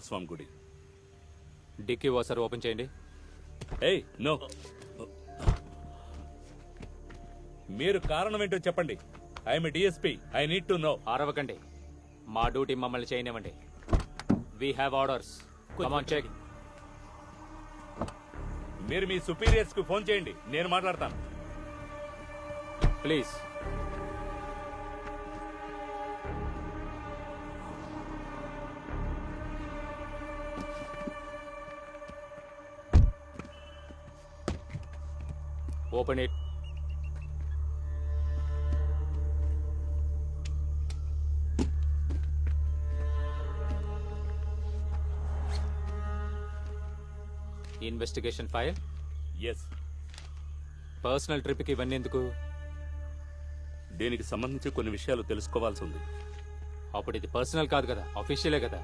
స్వామి గుడి. డిక్కీ ఓసారి ఓపెన్ చేయండి. ఏయ్ నో, మీరు కారణం ఏంటో చెప్పండి. I'm DSP, I need to know. అరవకండి, మా డ్యూటీ మమ్మల్ని చేయనివ్వండి. We have orders. Come on check. మీరు మీ సుపీరియర్స్ కు ఫోన్ చేయండి, నేను మాట్లాడతాను. Please. Open it. Investigation file. Yes, personal ట్రిప్కి ఇవన్నీ ఎందుకు? దీనికి సంబంధించి కొన్ని విషయాలు తెలుసుకోవాల్సి ఉంది. అప్పుడు ఇది పర్సనల్ కాదు కదా, అఫీషియలే కదా.